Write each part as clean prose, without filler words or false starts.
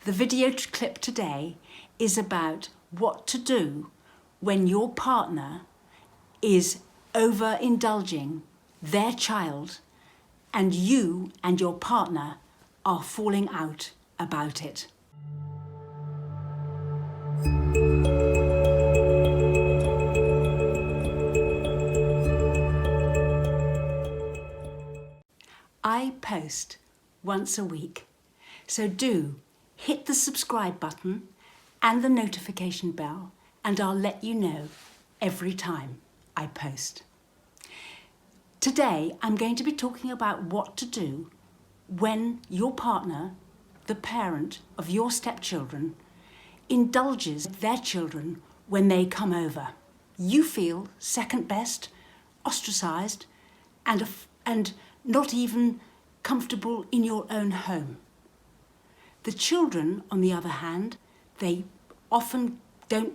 The video clip today is about what to do when your partner is over-indulging their child and you and your partner are falling out about it. I post once a week, so do hit the subscribe button and the notification bell, and I'll let you know every time I post. Today, I'm going to be talking about what to do when your partner, the parent of your stepchildren, indulges their children when they come over. You feel second best, ostracised, and not even comfortable in your own home. The children, on the other hand, they often don't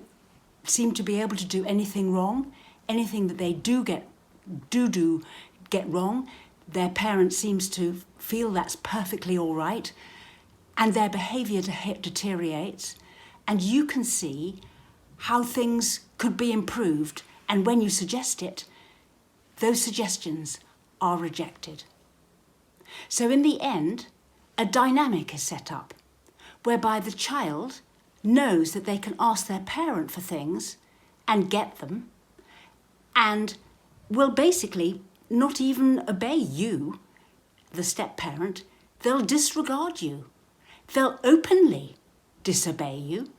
seem to be able to do anything wrong. Anything that they do get wrong, their parent seems to feel that's perfectly all right, and their behaviour deteriorates, and you can see how things could be improved, and when you suggest it, those suggestions are rejected. So in the end, a dynamic is set up whereby the child knows that they can ask their parent for things and get them, and will basically not even obey you, the step-parent. They'll disregard you. They'll openly disobey you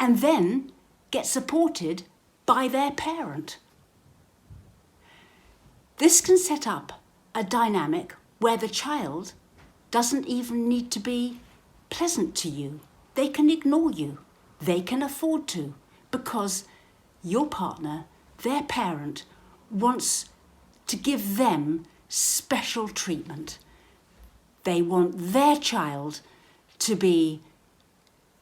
and then get supported by their parent. This can set up a dynamic where the child doesn't even need to be pleasant to you. They can ignore you. They can afford to, because your partner, their parent, wants to give them special treatment. They want their child to be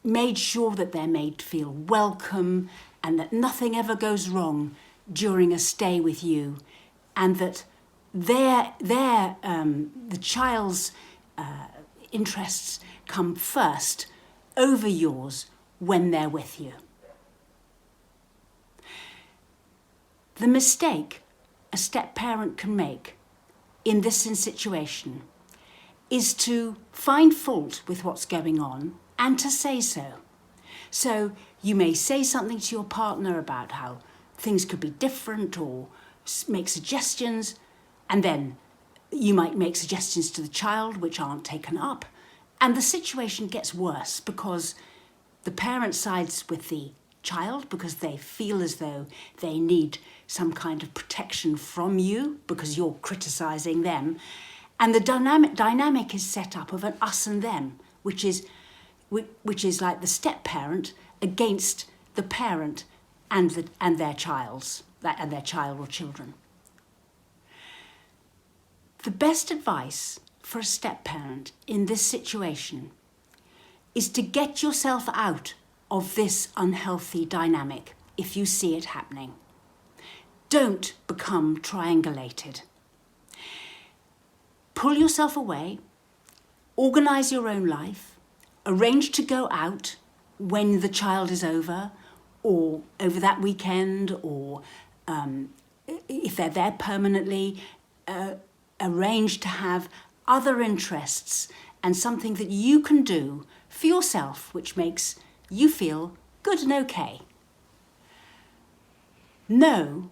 made sure that they're made to feel welcome and that nothing ever goes wrong during a stay with you, and that the child's interests come first over yours when they're with you. The mistake a step-parent can make in this situation is to find fault with what's going on and to say so. So you may say something to your partner about how things could be different, or make suggestions, and then you might make suggestions to the child which aren't taken up, and the situation gets worse because the parent sides with the child because they feel as though they need some kind of protection from you because you're criticising them, and the dynamic is set up of an us and them, which is like the step-parent against the parent and their child or children. The best advice for a step-parent in this situation is to get yourself out of this unhealthy dynamic if you see it happening. Don't become triangulated. Pull yourself away, organise your own life, arrange to go out when the child is over, or over that weekend, or if they're there permanently, arrange to have other interests and something that you can do for yourself which makes you feel good and okay. Know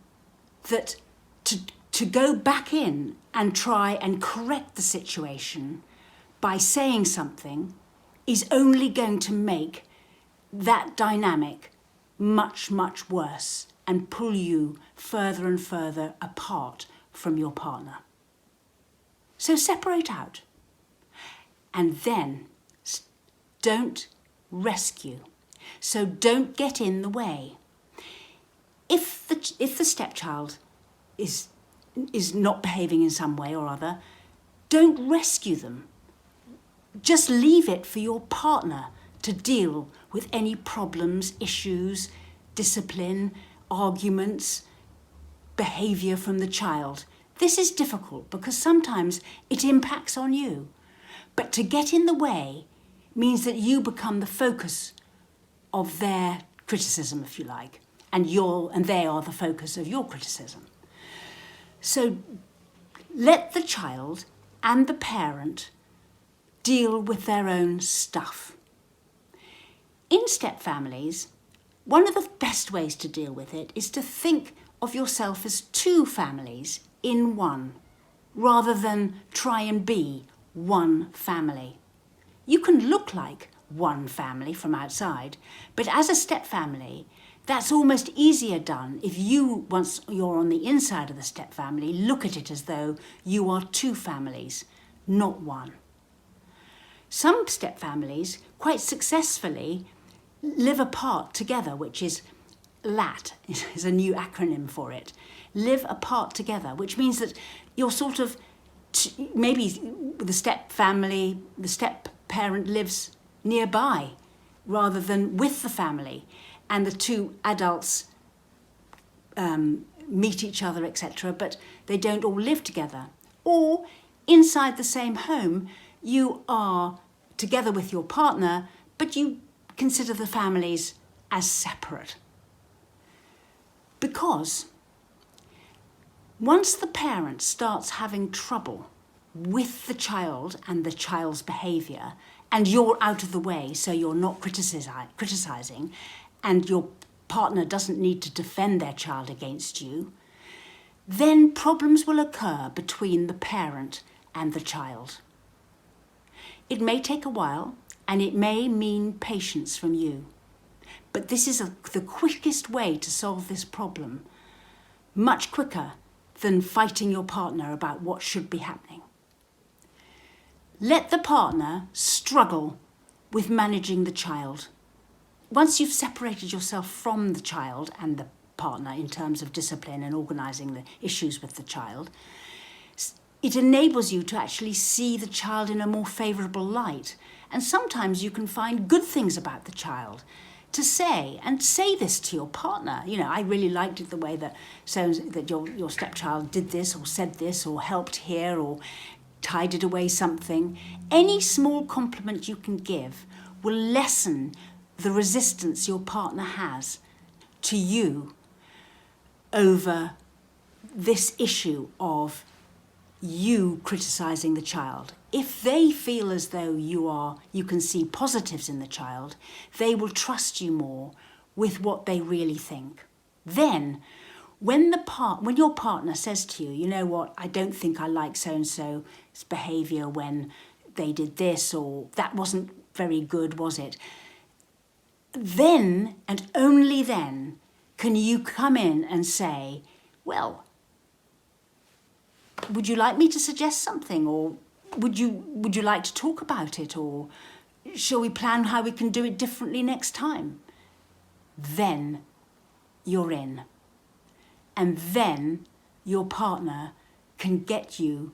that to go back in and try and correct the situation by saying something is only going to make that dynamic much, much worse and pull you further and further apart from your partner. So separate out, and then don't rescue. So don't get in the way. If the stepchild is not behaving in some way or other, don't rescue them. Just leave it for your partner to deal with any problems, issues, discipline, arguments, behaviour from the child. This is difficult because sometimes it impacts on you. But to get in the way means that you become the focus of their criticism, if you like, and they are the focus of your criticism. So let the child and the parent deal with their own stuff. In step families, one of the best ways to deal with it is to think of yourself as two families in one, rather than try and be one family. You can look like one family from outside, but as a step family, that's almost easier done if you, once you're on the inside of the step family, look at it as though you are two families, not one. Some step families quite successfully live apart together, which is LAT, is a new acronym for it. Live apart together, which means that you're sort of, maybe the step family, the step parent lives nearby rather than with the family, and the two adults meet each other, etc., but they don't all live together. Or inside the same home, you are together with your partner, but you consider the families as separate. Because once the parent starts having trouble with the child and the child's behaviour, and you're out of the way, so you're not criticising, and your partner doesn't need to defend their child against you, then problems will occur between the parent and the child. It may take a while, and it may mean patience from you. But this is the quickest way to solve this problem, much quicker than fighting your partner about what should be happening. Let the partner struggle with managing the child. Once you've separated yourself from the child and the partner in terms of discipline and organising the issues with the child, it enables you to actually see the child in a more favourable light. And sometimes you can find good things about the child to say, and say this to your partner. You know, I really liked it the way that your stepchild did this or said this or helped here or tidied away something. Any small compliment you can give will lessen the resistance your partner has to you over this issue of you criticising the child. If they feel as though you can see positives in the child, they will trust you more with what they really think. Then, when your partner says to you, you know what, I don't think I like so-and-so's behaviour when they did this, or that wasn't very good, was it? Then, and only then, can you come in and say, well, would you like me to suggest something, or would you like to talk about it, or shall we plan how we can do it differently next time? Then you're in. And then your partner can get you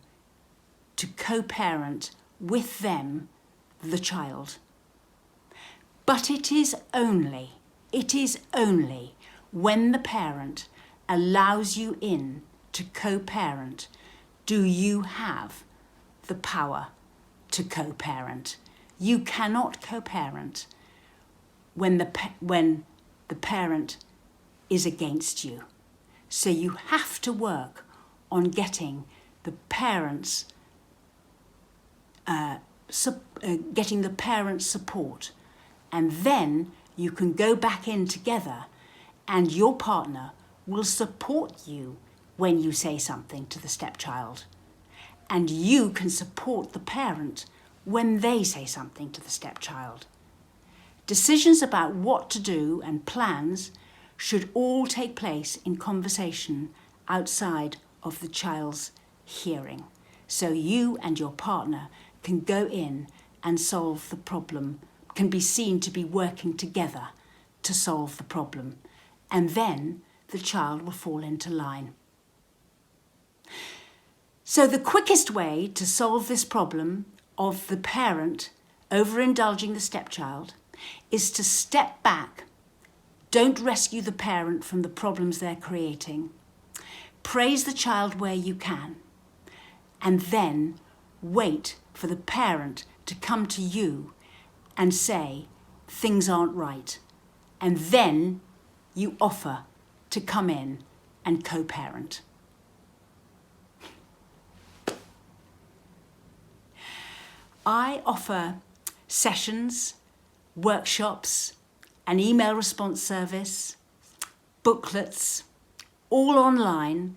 to co-parent with them the child. But it is only when the parent allows you in to co-parent do you have the power to co-parent. You cannot co-parent when the parent is against you. So you have to work on getting the parents support, and then you can go back in together, and your partner will support you when you say something to the stepchild, and you can support the parent when they say something to the stepchild. Decisions about what to do and plans should all take place in conversation outside of the child's hearing, so you and your partner can go in and solve the problem, can be seen to be working together to solve the problem, and then the child will fall into line. So the quickest way to solve this problem of the parent overindulging the stepchild is to step back. Don't rescue the parent from the problems they're creating. Praise the child where you can, and then wait for the parent to come to you and say things aren't right. And then you offer to come in and co-parent. I offer sessions, workshops, an email response service, booklets, all online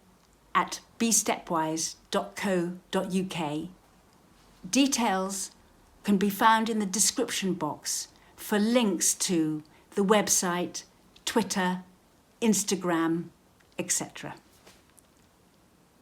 at bestepwise.co.uk. Details can be found in the description box for links to the website, Twitter, Instagram, etc.